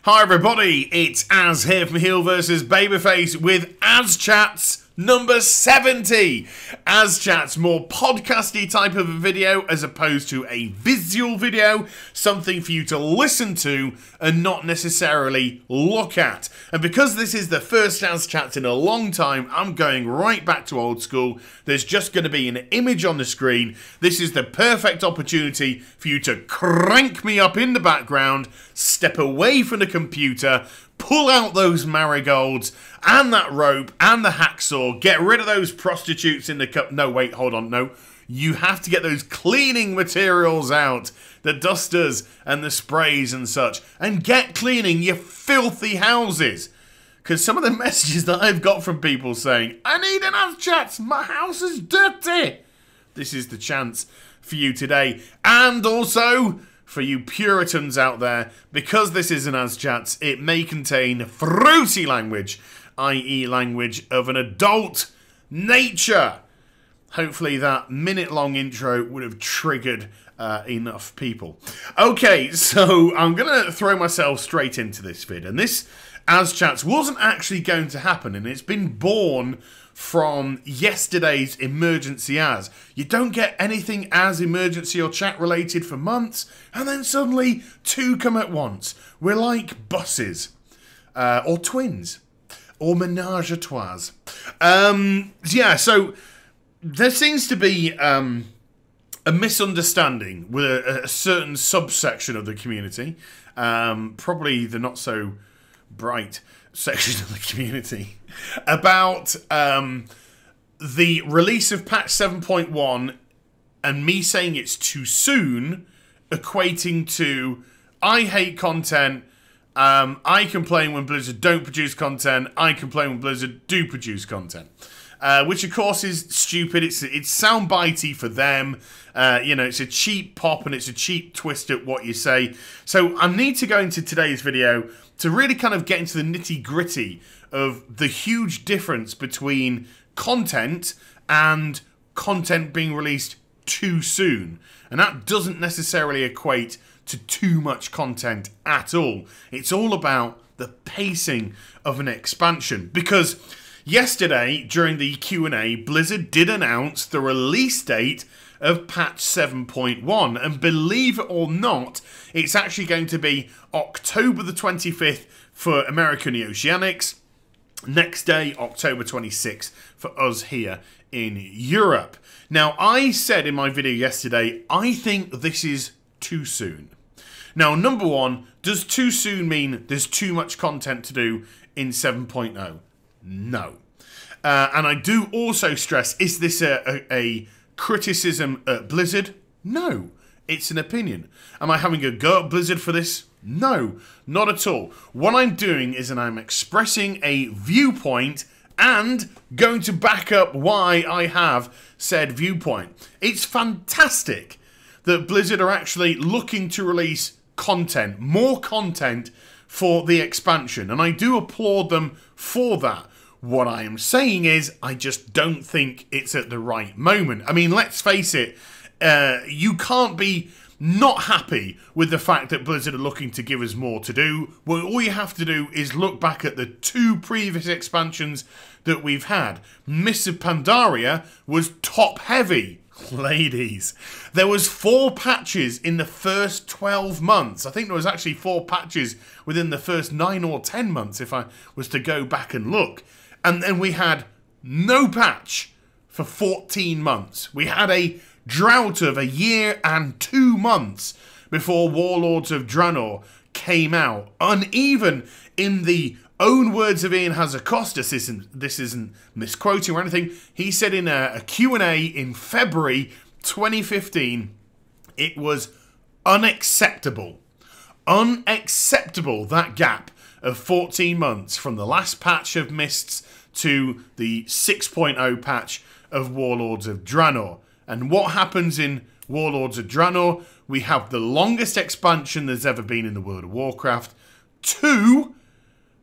Hi everybody, it's Az here from HeelvsBabyface with AZCHATS number 70. AZCHATS, more podcasty type of a video as opposed to a visual video, something for you to listen to and not necessarily look at. And because this is the first AZCHATS in a long time, I'm going right back to old school. There's just going to be an image on the screen. This is the perfect opportunity for you to crank me up in the background, step away from the computer, pull out those marigolds and that rope and the hacksaw, get rid of those prostitutes in the cup. No, wait, hold on, no. You have to get those cleaning materials out, the dusters and the sprays and such, and get cleaning your filthy houses. Because some of the messages that I've got from people saying, I need an AZCHATS, my house is dirty. This is the chance for you today. And also, for you Puritans out there, because this is an AZCHATS, it may contain fruity language, i.e. language of an adult nature. Hopefully that minute-long intro would have triggered enough people. Okay, so I'm going to throw myself straight into this vid, and this AZCHATS wasn't actually going to happen, and it's been born from yesterday's emergency Az. You don't get anything as emergency or chat related for months, and then suddenly two come at once. We're like buses, or twins, or menage a trois. Yeah, so there seems to be a misunderstanding with a certain subsection of the community, probably the not so bright section of the community, about the release of patch 7.1 and me saying it's too soon, equating to I hate content, I complain when Blizzard don't produce content, I complain when Blizzard do produce content. Which of course is stupid. It's soundbitey for them. You know, it's a cheap pop and it's a cheap twist at what you say. So I need to go into today's video to really kind of get into the nitty-gritty of the huge difference between content and content being released too soon. And that doesn't necessarily equate to too much content at all. It's all about the pacing of an expansion. Because yesterday, during the Q&A, Blizzard did announce the release date of patch 7.1, and believe it or not, it's actually going to be October the 25th for American Oceanics, next day, October 26th for us here in Europe. Now, I said in my video yesterday, I think this is too soon. Now, number one, does too soon mean there's too much content to do in 7.0? No. And I do also stress, is this a criticism at Blizzard? No. It's an opinion. Am I having a go at Blizzard for this? No. Not at all. What I'm doing is I'm expressing a viewpoint and going to back up why I have said viewpoint. It's fantastic that Blizzard are actually looking to release content, more content for the expansion. And I do applaud them for that. What I am saying is, I just don't think it's at the right moment. I mean, let's face it, you can't be not happy with the fact that Blizzard are looking to give us more to do. Well, all you have to do is look back at the two previous expansions that we've had. Mists of Pandaria was top heavy. Ladies, there was 4 patches in the first 12 months. I think there was actually 4 patches within the first 9 or 10 months if I was to go back and look. And then we had no patch for 14 months. We had a drought of a year and 2 months before Warlords of Draenor came out. Uneven, in the own words of Ian Hazzard-Costas, this isn't misquoting or anything, he said in a Q&A in February 2015, it was unacceptable. Unacceptable, that gap of 14 months from the last patch of Mists to the 6.0 patch of Warlords of Draenor. And what happens in Warlords of Draenor? We have the longest expansion there's ever been in the World of Warcraft. 2,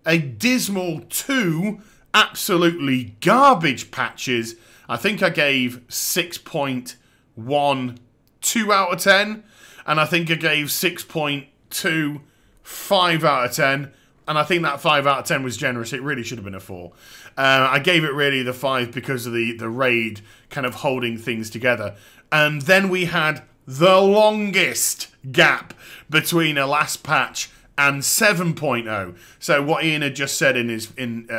a dismal 2 absolutely garbage patches. I think I gave 6.12 out of 10. And I think I gave 6.2 5 out of 10. And I think that 5 out of 10 was generous. It really should have been a 4. I gave it really the 5 because of the raid kind of holding things together. And then we had the longest gap between a last patch and 7.0. So what Ian had just said in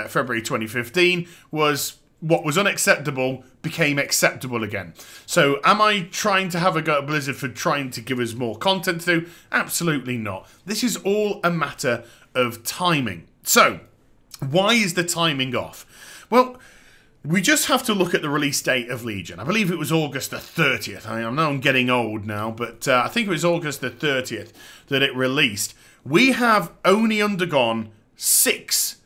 February 2015 was what was unacceptable became acceptable again. So am I trying to have a go at Blizzard for trying to give us more content to do? Absolutely not. This is all a matter of timing. So why is the timing off? Well, we just have to look at the release date of Legion. I believe it was August the 30th. I know I'm getting old now, but I think it was August the 30th that it released. We have only undergone 6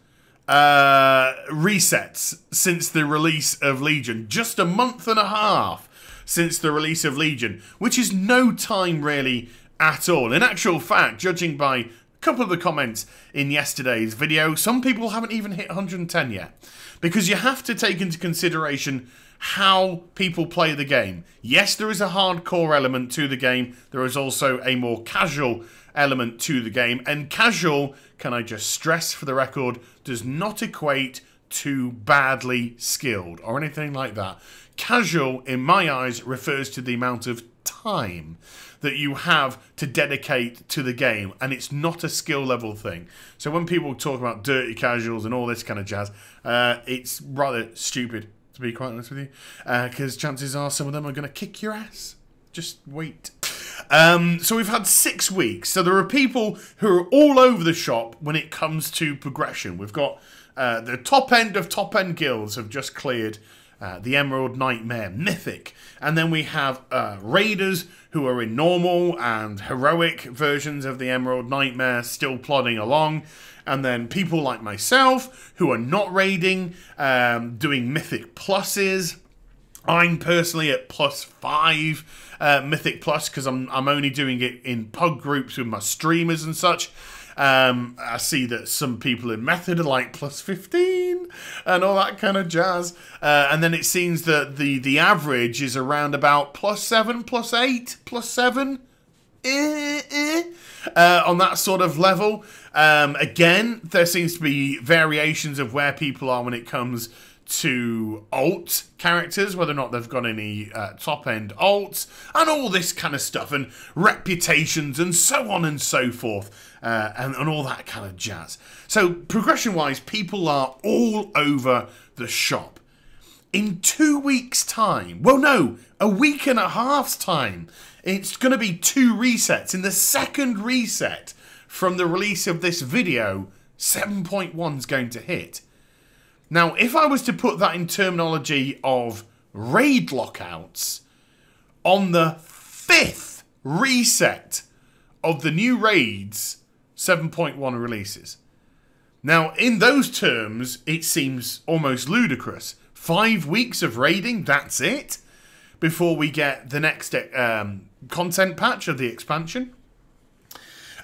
resets since the release of Legion. Just a month and a half since the release of Legion, which is no time really at all. In actual fact, judging by a couple of the comments in yesterday's video, some people haven't even hit 110 yet. Because you have to take into consideration how people play the game. Yes, there is a hardcore element to the game. There is also a more casual element to the game. And casual, can I just stress for the record, does not equate to badly skilled or anything like that. Casual, in my eyes, refers to the amount of time that you have to dedicate to the game, and it's not a skill level thing. So when people talk about dirty casuals and all this kind of jazz, it's rather stupid, to be quite honest with you, because chances are some of them are going to kick your ass. Just wait. So we've had 6 weeks. So there are people who are all over the shop when it comes to progression. We've got the top end of top end guilds have just cleared the Emerald Nightmare Mythic. And then we have raiders who are in normal and heroic versions of the Emerald Nightmare still plodding along. And then people like myself who are not raiding, doing Mythic Pluses. I'm personally at +5 Mythic Plus because I'm only doing it in pug groups with my streamers and such. I see that some people in Method are like +15 and all that kind of jazz. And then it seems that the average is around about +7, +8, +7 on that sort of level. Again, there seems to be variations of where people are when it comes to alt characters, whether or not they've got any top-end alts, and all this kind of stuff, and reputations, and so on and so forth, and all that kind of jazz. So, progression-wise, people are all over the shop. In 2 weeks' time, well, no, a week and a half's time, it's going to be 2 resets. In the second reset from the release of this video, 7.1 is going to hit. Now, if I was to put that in terminology of raid lockouts, on the 5th reset of the new raids, 7.1 releases. Now, in those terms, it seems almost ludicrous. 5 weeks of raiding, that's it? Before we get the next content patch of the expansion.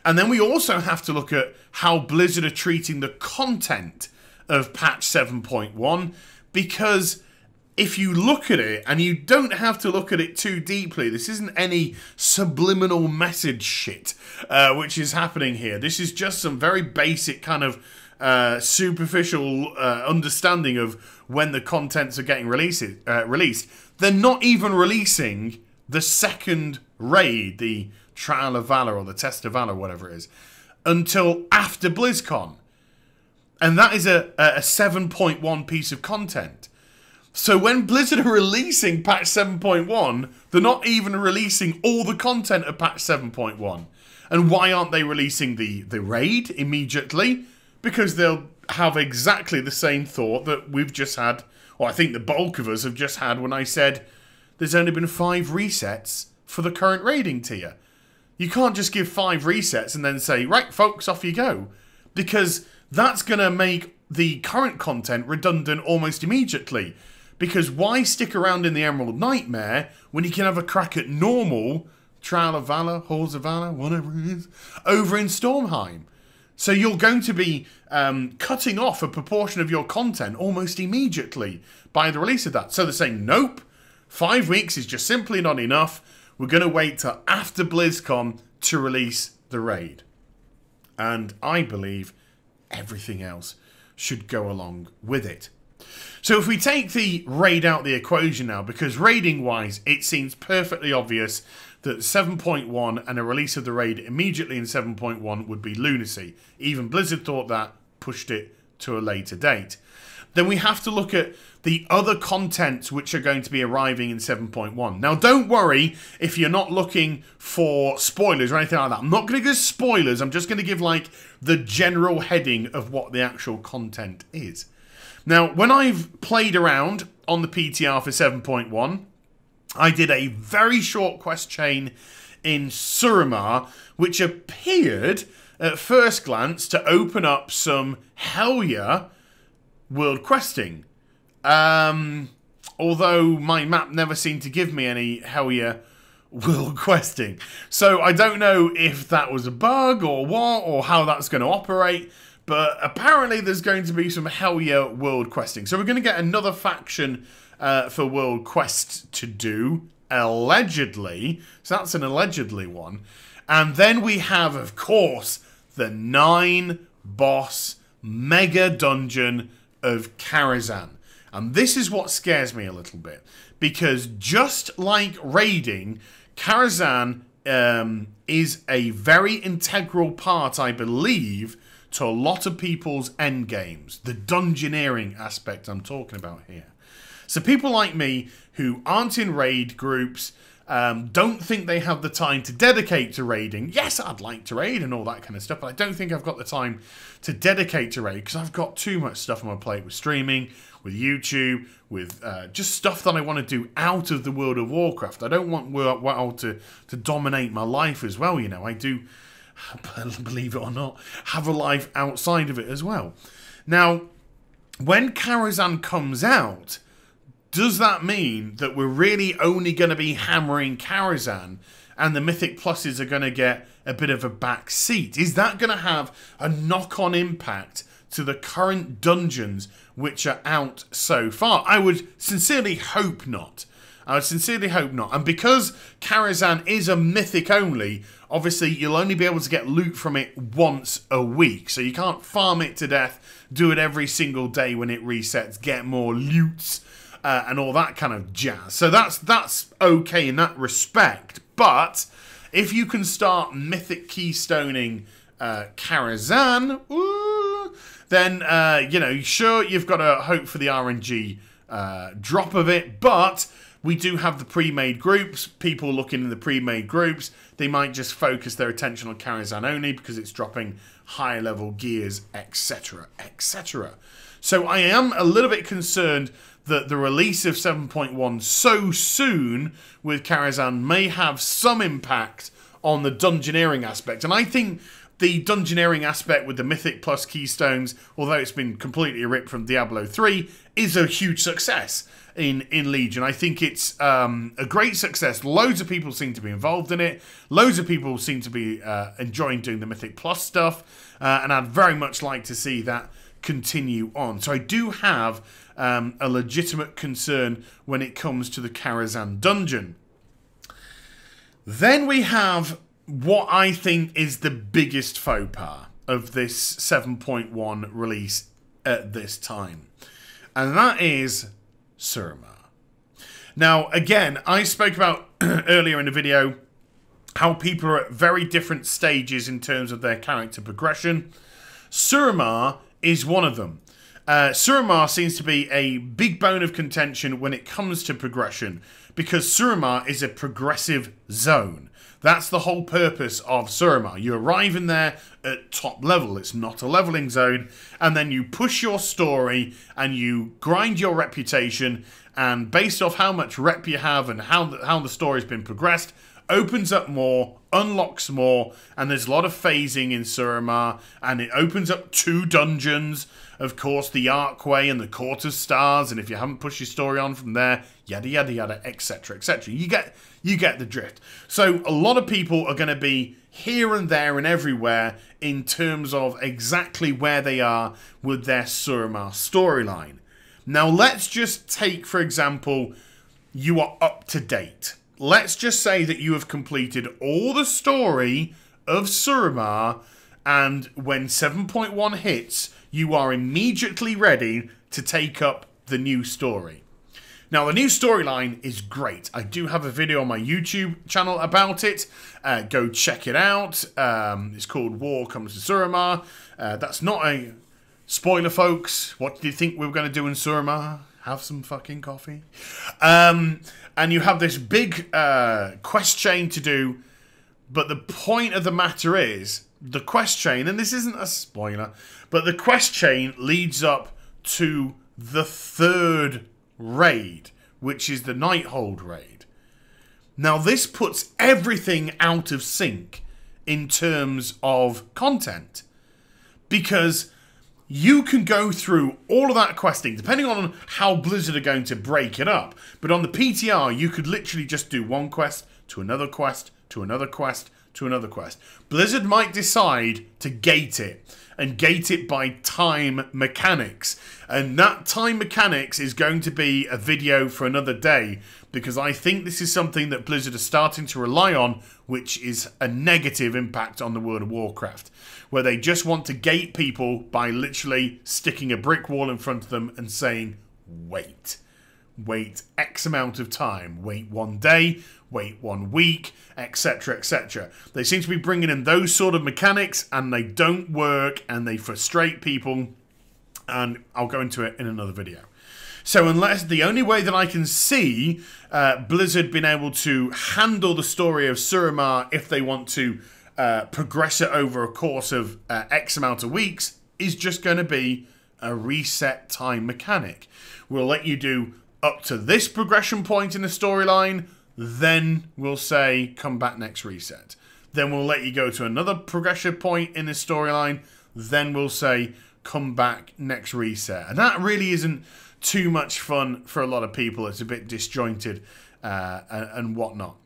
And then we also have to look at how Blizzard are treating the content of patch 7.1, because if you look at it, and you don't have to look at it too deeply, this isn't any subliminal message shit which is happening here. This is just some very basic kind of superficial understanding of when the contents are getting released. They're not even releasing the second raid, the Trial of Valor or the Test of Valor, whatever it is, until after BlizzCon. And that is a 7.1 piece of content. So when Blizzard are releasing patch 7.1, they're not even releasing all the content of patch 7.1. And why aren't they releasing the raid immediately? Because they'll have exactly the same thought that we've just had, or I think the bulk of us have just had when I said there's only been 5 resets for the current raiding tier. You can't just give 5 resets and then say, right, folks, off you go. Because that's going to make the current content redundant almost immediately. Because why stick around in the Emerald Nightmare when you can have a crack at normal Trial of Valor, Halls of Valor, whatever it is, over in Stormheim? So you're going to be cutting off a proportion of your content almost immediately by the release of that. So they're saying, nope, 5 weeks is just simply not enough. We're going to wait till after BlizzCon to release the raid. And I believe everything else should go along with it. So if we take the raid out the equation now, because raiding-wise, it seems perfectly obvious that 7.1 and a release of the raid immediately in 7.1 would be lunacy. Even Blizzard thought that, pushed it to a later date. Then we have to look at the other content which are going to be arriving in 7.1. Now, don't worry if you're not looking for spoilers or anything like that. I'm not going to give spoilers. I'm just going to give, like, the general heading of what the actual content is. Now, when I've played around on the PTR for 7.1, I did a very short quest chain in Suramar, which appeared at first glance to open up some hell yeah world questing. Although my map never seemed to give me any hell yeah world questing. So I don't know if that was a bug or what, or how that's going to operate. But apparently there's going to be some hell yeah world questing. So we're going to get another faction for world quest to do, allegedly. So that's an allegedly one. And then we have, of course, the 9-boss mega dungeon of Karazhan. And this is what scares me a little bit. Because just like raiding, Karazhan is a very integral part, I believe, to a lot of people's end games. The dungeoneering aspect I'm talking about here. So people like me who aren't in raid groups, don't think they have the time to dedicate to raiding. Yes, I'd like to raid and all that kind of stuff, but I don't think I've got the time to dedicate to raid because I've got too much stuff on my plate with streaming, with YouTube, with just stuff that I want to do out of the World of Warcraft. I don't want WoW to dominate my life as well, you know. I do, believe it or not, have a life outside of it as well. Now, when Karazhan comes out, does that mean that we're really only going to be hammering Karazhan and the Mythic Pluses are going to get a bit of a back seat? Is that going to have a knock-on impact to the current dungeons which are out so far? I would sincerely hope not. I would sincerely hope not. And because Karazhan is a Mythic only, obviously you'll only be able to get loot from it once a week. So you can't farm it to death, do it every single day when it resets, get more loots, and all that kind of jazz. So that's okay in that respect. But if you can start Mythic keystoning Karazhan, then, you know, sure, you've got to hope for the RNG drop of it, but we do have the pre-made groups. People looking in the pre-made groups, they might just focus their attention on Karazhan only because it's dropping higher level gears, etc., etc. So I am a little bit concerned that the release of 7.1 so soon with Karazhan may have some impact on the dungeoneering aspect. And I think the dungeoneering aspect with the Mythic Plus keystones, although it's been completely ripped from Diablo 3, is a huge success in Legion. I think it's a great success. Loads of people seem to be involved in it. Loads of people seem to be enjoying doing the Mythic Plus stuff. And I'd very much like to see that continue on. So I do have a legitimate concern when it comes to the Karazhan dungeon. Then we have what I think is the biggest faux pas of this 7.1 release at this time. And that is Suramar. Now, again, I spoke about earlier in the video how people are at very different stages in terms of their character progression. Suramar is one of them. Suramar seems to be a big bone of contention when it comes to progression because Suramar is a progressive zone. That's the whole purpose of Suramar. You arrive in there at top level. It's not a leveling zone. And then you push your story and you grind your reputation. And based off how much rep you have and how the story's been progressed, opens up more, unlocks more, and there's a lot of phasing in Suramar, and it opens up 2 dungeons, of course, the Archway and the Court of Stars, and if you haven't pushed your story on from there, yada yada yada, etc, etc. You get the drift. So a lot of people are going to be here and there and everywhere in terms of exactly where they are with their Suramar storyline. Now let's just take, for example, you are up to date. Let's just say that you have completed all the story of Suramar and when 7.1 hits, you are immediately ready to take up the new story. Now, the new storyline is great. I do have a video on my YouTube channel about it. Go check it out. It's called War Comes to Suramar. That's not a spoiler, folks. What did you think we were going to do in Suramar? Have some fucking coffee. And you have this big quest chain to do. But the point of the matter is, the quest chain, and this isn't a spoiler, but the quest chain leads up to the third raid, which is the Nighthold raid. Now, this puts everything out of sync in terms of content, because you can go through all of that questing, depending on how Blizzard are going to break it up. But on the PTR, you could literally just do one quest to another quest to another quest to another quest. Blizzard might decide to gate it, and gate it by time mechanics. And that time mechanics is going to be a video for another day, because I think this is something that Blizzard are starting to rely on, which is a negative impact on the World of Warcraft, where they just want to gate people by literally sticking a brick wall in front of them and saying, wait. Wait X amount of time. Wait 1 day, wait 1 week, etc, etc. They seem to be bringing in those sort of mechanics, and they don't work, and they frustrate people, and I'll go into it in another video. So unless the only way that I can see Blizzard being able to handle the story of Suramar, if they want to progress it over a course of X amount of weeks, is just going to be a reset time mechanic. We'll let you do up to this progression point in the storyline, then we'll say, come back next reset. Then we'll let you go to another progression point in the storyline, then we'll say, come back next reset. And that really isn't too much fun for a lot of people. It's a bit disjointed and whatnot.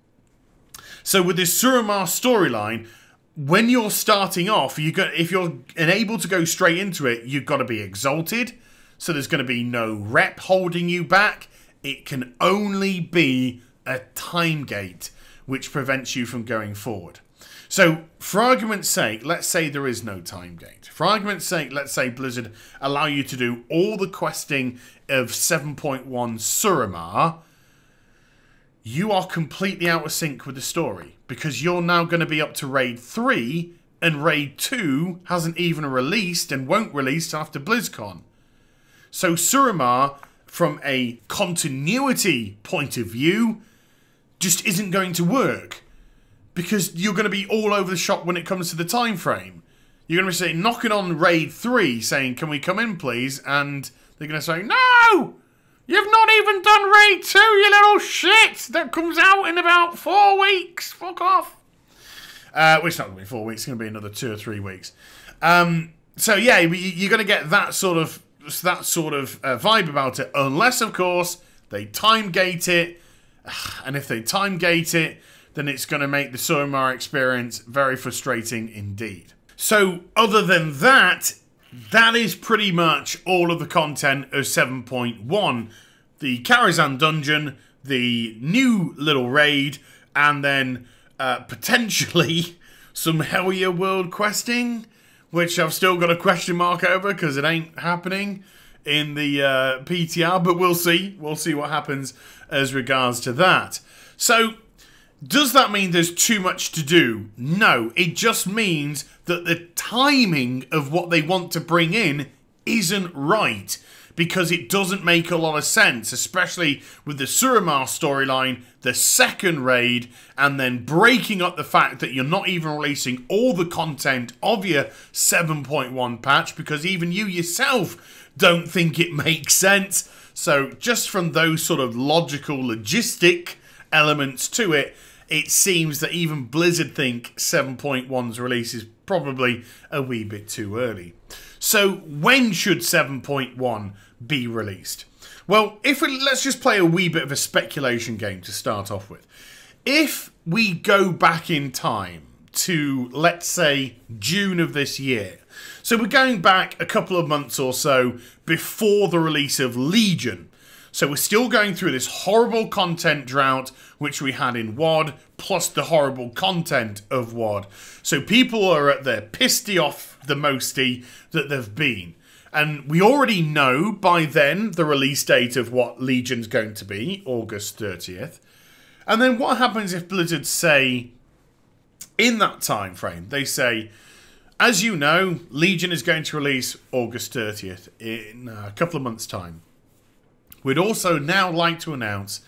So with this Suramar storyline, when you're starting off, if you're unable to go straight into it, you've got to be exalted. So there's going to be no rep holding you back. It can only be a time gate which prevents you from going forward. So for argument's sake, let's say there is no time gate. For argument's sake, let's say Blizzard allow you to do all the questing of 7.1 Suramar. You are completely out of sync with the story, because you're now going to be up to Raid 3, and Raid 2 hasn't even released and won't release after BlizzCon. So Suramar, from a continuity point of view, just isn't going to work, because you're going to be all over the shop when it comes to the time frame. You're going to be knocking on Raid 3 saying, can we come in please? And they're going to say, no! You've not even done Raid 2, you little shit! That comes out in about 4 weeks. Fuck off. Well, it's not going to be 4 weeks. It's going to be another 2 or 3 weeks. So yeah, you're going to get that sort of vibe about it, unless of course they time gate it. And if they time gate it, then it's going to make the Suramar experience very frustrating indeed. So other than that, that is pretty much all of the content of 7.1. The Karazhan dungeon, the new little raid, and then potentially some Hellier World questing, which I've still got a question mark over because it ain't happening in the PTR, but we'll see. We'll see what happens as regards to that. So, does that mean there's too much to do? No, it just means that the timing of what they want to bring in isn't right, because it doesn't make a lot of sense, especially with the Suramar storyline, the second raid, and then breaking up the fact that you're not even releasing all the content of your 7.1 patch, because even you yourself don't think it makes sense. So just from those sort of logical, logistic elements to it, it seems that even Blizzard think 7.1's release is probably a wee bit too early. So when should 7.1 be released? Well, let's just play a wee bit of a speculation game to start off with. If we go back in time to, let's say, June of this year, so we're going back a couple of months or so before the release of Legion. So we're still going through this horrible content drought, which we had in WoD, plus the horrible content of WoD. So people are at their pissed off the mosty that they've been. And we already know by then the release date of what Legion's going to be, August 30th. And then what happens if Blizzard say, in that time frame, they say, as you know, Legion is going to release August 30th in a couple of months' time. We'd also now like to announce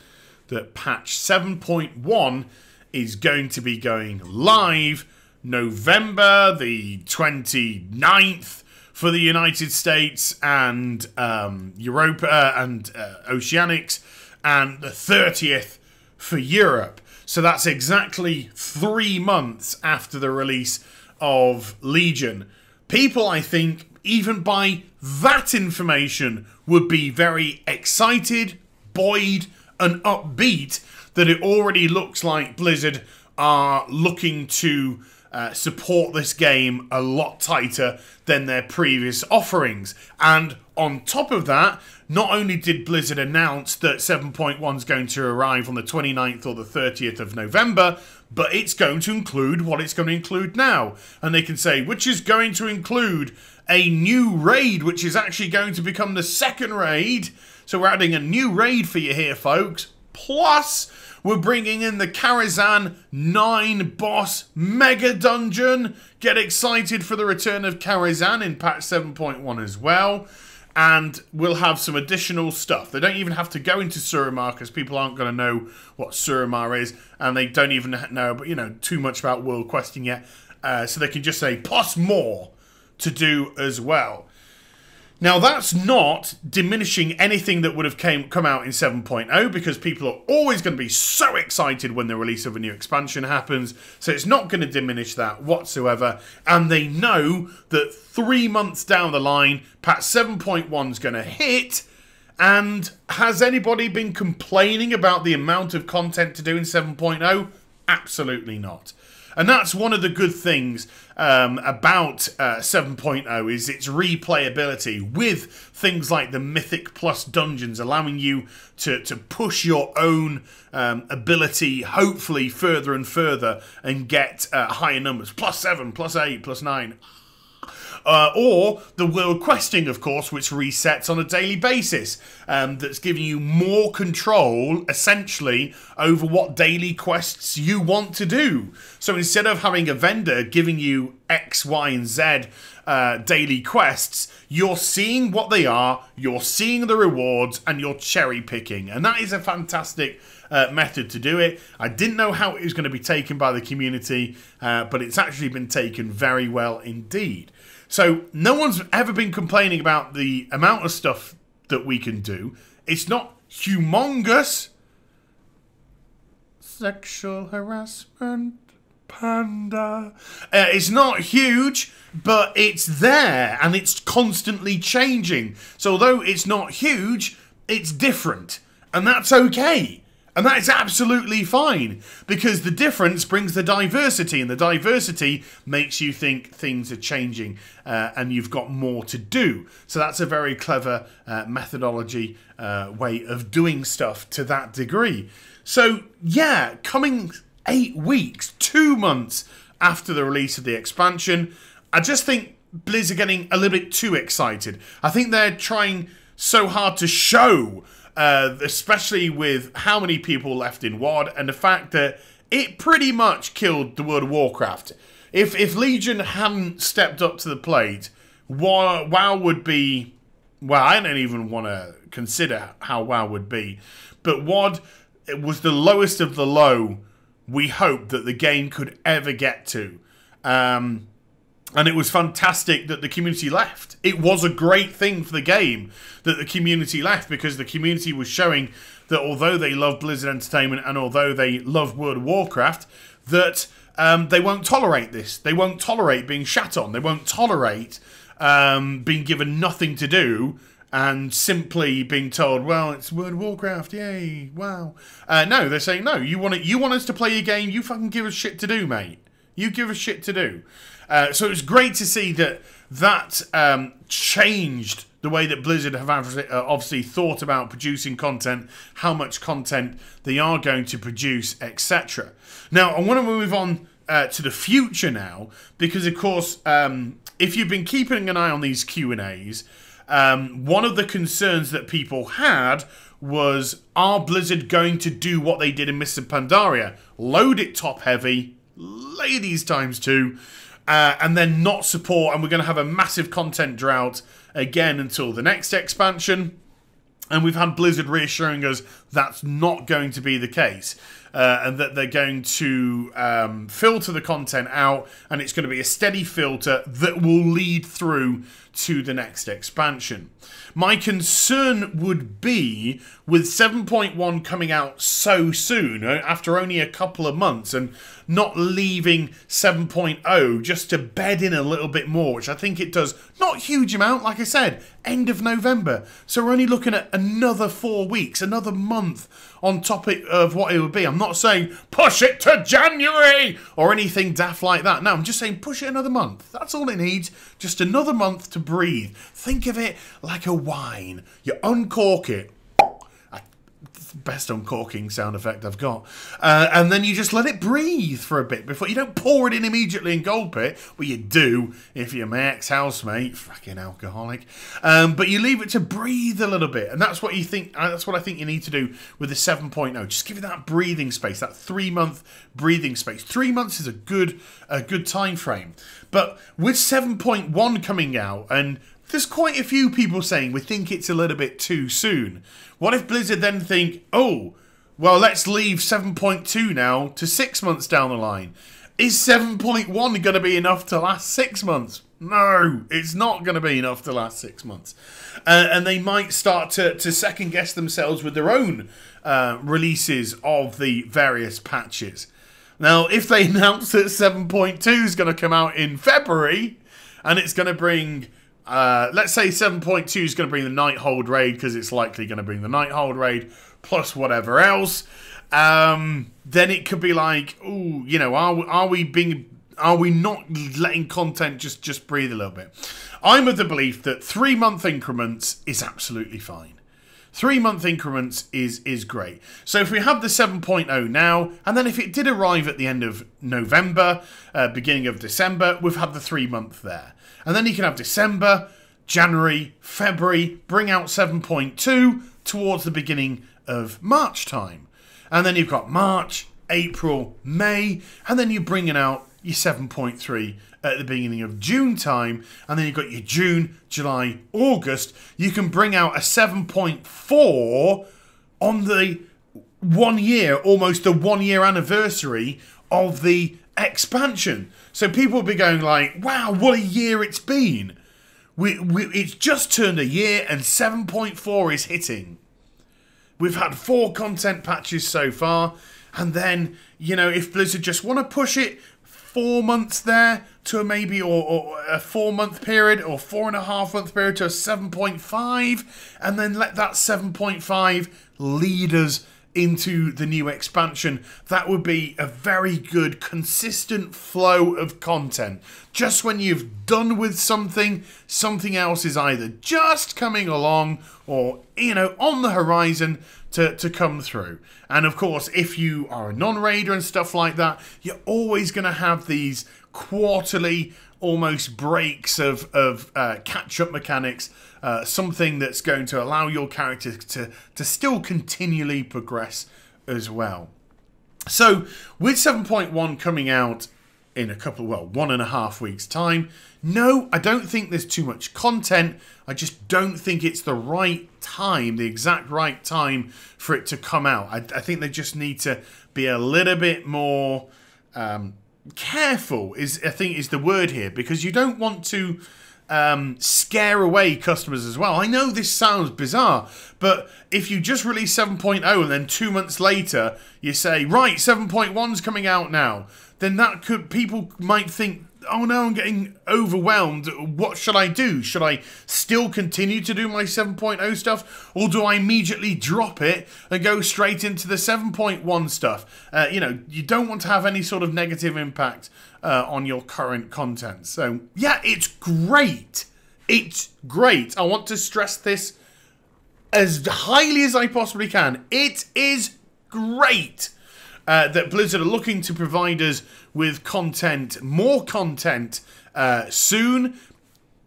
that patch 7.1 is going to be going live November the 29th for the United States and Europa and Oceanics, and the 30th for Europe. So that's exactly 3 months after the release of Legion. People, I think, even by that information, would be very excited, buoyed, and upbeat that it already looks like Blizzard are looking to support this game a lot tighter than their previous offerings. And on top of that, not only did Blizzard announce that 7.1 is going to arrive on the 29th or the 30th of November, but it's going to include what it's going to include now. And they can say, which is going to include a new raid, which is actually going to become the second raid. So we're adding a new raid for you here, folks. Plus, we're bringing in the Karazhan 9-boss mega dungeon. Get excited for the return of Karazhan in patch 7.1 as well. And we'll have some additional stuff. They don't even have to go into Suramar because people aren't going to know what Suramar is. And they don't even know, but too much about world questing yet. So they can just say, plus more to do as well. Now, that's not diminishing anything that would have come out in 7.0, because people are always going to be so excited when the release of a new expansion happens. So it's not going to diminish that whatsoever. And they know that 3 months down the line, patch 7.1 is going to hit. And has anybody been complaining about the amount of content to do in 7.0? Absolutely not. And that's one of the good things about 7.0 is its replayability with things like the Mythic Plus dungeons, allowing you to push your own ability, hopefully further and further, and get higher numbers. +7, +8, +9. Or the world questing, of course, which resets on a daily basis. That's giving you more control, essentially, over what daily quests you want to do. So instead of having a vendor giving you X, Y, and Z daily quests, you're seeing what they are, you're seeing the rewards, and you're cherry picking. And that is a fantastic method to do it. I didn't know how it was going to be taken by the community, but it's actually been taken very well indeed. So no one's ever been complaining about the amount of stuff that we can do. It's not humongous. Sexual harassment, panda. It's not huge, but it's there and it's constantly changing. So although it's not huge, it's different. And that's okay. And that is absolutely fine, because the difference brings the diversity, and the diversity makes you think things are changing and you've got more to do. So that's a very clever methodology way of doing stuff to that degree. So yeah, coming 8 weeks, 2 months after the release of the expansion, I just think Blizz are getting a little bit too excited. I think they're trying so hard to show, especially with how many people left in WoD, and the fact that it pretty much killed the World of Warcraft. If Legion hadn't stepped up to the plate, WoW would be... Well, I don't even want to consider how WoW would be. But WoD, it was the lowest of the low we hoped that the game could ever get to. And it was fantastic that the community left. It was a great thing for the game that the community left, because the community was showing that although they love Blizzard Entertainment and although they love World of Warcraft, that they won't tolerate this. They won't tolerate being shat on. They won't tolerate being given nothing to do and simply being told, well, it's World of Warcraft, yay, wow. No, they're saying, no, you want us to play your game, you fucking give us shit to do, mate. You give us shit to do. So it was great to see that changed the way that Blizzard have obviously thought about producing content, how much content they are going to produce, etc. Now, I want to move on to the future now, because, of course, if you've been keeping an eye on these Q&As, one of the concerns that people had was, are Blizzard going to do what they did in Mists of Pandaria? Load it top heavy, ladies times 2, and then not support, and we're going to have a massive content drought again until the next expansion. And we've had Blizzard reassuring us that's not going to be the case. And that they're going to filter the content out, and it's going to be a steady filter that will lead through to the next expansion. My concern would be with 7.1 coming out so soon, after only a couple of months, and not leaving 7.0 just to bed in a little bit more, which I think it does. Not a huge amount, like I said, end of November. So we're only looking at another 4 weeks, another month on top of what it would be. I'm not saying push it to January or anything daft like that. No, I'm just saying push it another month. That's all it needs. Just another month to breathe. Think of it like a wine. You uncork it. Best uncorking sound effect I've got. And then you just let it breathe for a bit before you don't pour it in immediately and gulp it. Well, you do if you're my ex-housemate, fucking alcoholic. But you leave it to breathe a little bit, and that's what you think. That's what I think you need to do with the 7.0. Just give it that breathing space, that 3-month breathing space. 3 months is a good time frame. But with 7.1 coming out, and there's quite a few people saying we think it's a little bit too soon. What if Blizzard then think, oh, well, let's leave 7.2 now to 6 months down the line? Is 7.1 going to be enough to last 6 months? No, it's not going to be enough to last 6 months. And they might start to second guess themselves with their own releases of the various patches. Now, if they announce that 7.2 is going to come out in February, and it's going to bring... let's say 7.2 is going to bring the Nighthold raid, because it's likely going to bring the Nighthold raid plus whatever else. Then it could be like, ooh, you know, are we not letting content just breathe a little bit? I'm of the belief that 3-month increments is absolutely fine. 3-month increments is great. So if we have the 7.0 now, and then if it did arrive at the end of November, beginning of December, we've had the 3-month there. And then you can have December, January, February, bring out 7.2 towards the beginning of March time. And then you've got March, April, May, and then you're bringing out your 7.3 at the beginning of June time. And then you've got your June, July, August. You can bring out a 7.4 on the 1 year, almost the 1 year anniversary of the expansion. So people will be going like, wow, what a year it's been. It's just turned a year and 7.4 is hitting. We've had 4 content patches so far. And then, you know, if Blizzard just want to push it 4 months there to a maybe or a 4-month period or 4.5-month period to a 7.5, and then let that 7.5 lead us into the new expansion, that would be a very good consistent flow of content. Just when you've done with something, something else is either just coming along or, you know, on the horizon to come through. And of course, if you are a non-raider and stuff like that, you're always going to have these quarterly almost breaks of catch-up mechanics, something that's going to allow your character to still continually progress as well. So with 7.1 coming out in a couple, well, 1.5 weeks time, no, I don't think there's too much content. I just don't think it's the right time, the exact right time for it to come out. I think they just need to be a little bit more careful, I think is the word here, because you don't want to scare away customers as well. I know this sounds bizarre, but if you just release 7.0 and then 2 months later you say, right, 7.1's coming out now, then that could, people might think, oh no, I'm getting overwhelmed. What should I do? Should I still continue to do my 7.0 stuff? Or do I immediately drop it and go straight into the 7.1 stuff? You know, you don't want to have any sort of negative impact on your current content. So, yeah, it's great It's great. I want to stress this as highly as I possibly can. It is great that Blizzard are looking to provide us with content, more content soon.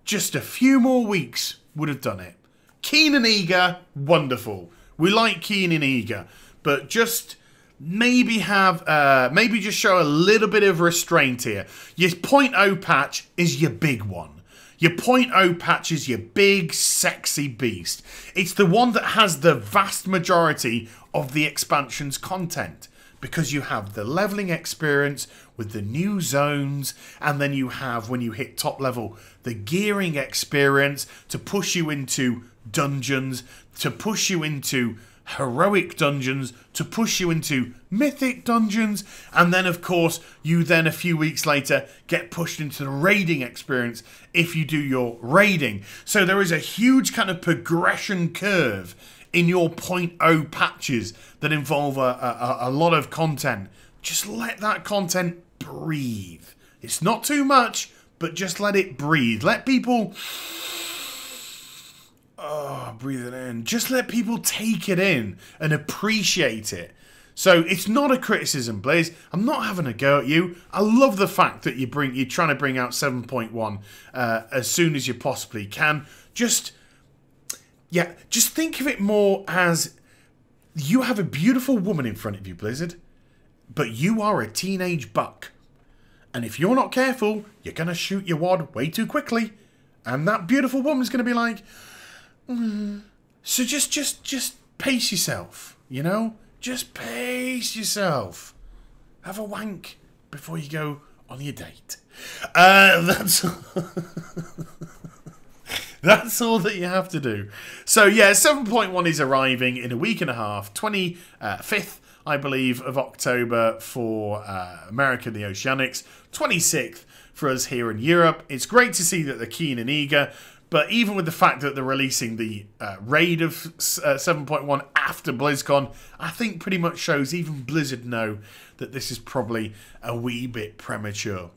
Just a few more weeks would have done it. Keen and eager, wonderful. We like keen and eager, but just maybe maybe just show a little bit of restraint here. Your 0.0 patch is your big one. Your 0.0 patch is your big, sexy beast. It's the one that has the vast majority of the expansion's content, because you have the leveling experience with the new zones, and then you have, when you hit top level, the gearing experience to push you into dungeons, to push you into heroic dungeons, to push you into mythic dungeons, and then of course you then a few weeks later get pushed into the raiding experience if you do your raiding. So there is a huge kind of progression curve in your 0.0 patches that involve a lot of content. Just let that content breathe. It's not too much, but just let it breathe. Let people... Oh, breathe it in. Just let people take it in and appreciate it. So it's not a criticism, Blaze. I'm not having a go at you. I love the fact that you're trying to bring out 7.1 as soon as you possibly can. Just think of it more as you have a beautiful woman in front of you, Blizzard, but you are a teenage buck. And if you're not careful, you're going to shoot your wad way too quickly. And that beautiful woman's going to be like... So just pace yourself, you know? Just pace yourself. Have a wank before you go on your date. That's that's all that you have to do. So yeah, 7.1 is arriving in a week and a half, 25th, I believe, of October for America, the Oceanics, 26th for us here in Europe. It's great to see that they're keen and eager. But even with the fact that they're releasing the raid of 7.1 after BlizzCon, I think pretty much shows even Blizzard know that this is probably a wee bit premature.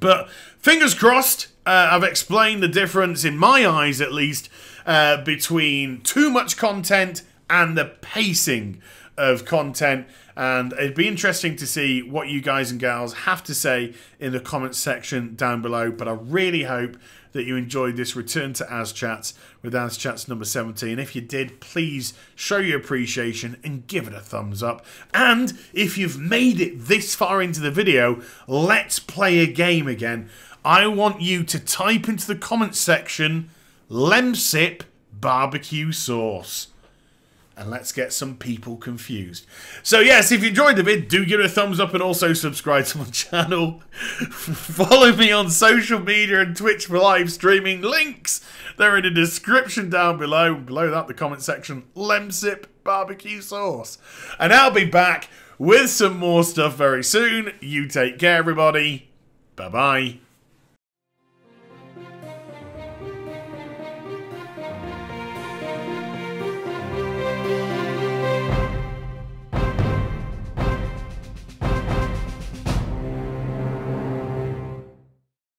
But fingers crossed, I've explained the difference, in my eyes at least, between too much content and the pacing of content. And it'd be interesting to see what you guys and gals have to say in the comments section down below. But I really hope that you enjoyed this return to AZCHATS with AZCHATS number 17. If you did, please show your appreciation and give it a thumbs up. And if you've made it this far into the video, let's play a game again. I want you to type into the comments section, Lemsip barbecue sauce. And let's get some people confused. So yes, if you enjoyed the vid, do give it a thumbs up and also subscribe to my channel. Follow me on social media and Twitch for live streaming. Links, they're in the description down below. Below that, the comment section, Lemsip barbecue sauce. And I'll be back with some more stuff very soon. You take care, everybody. Bye-bye.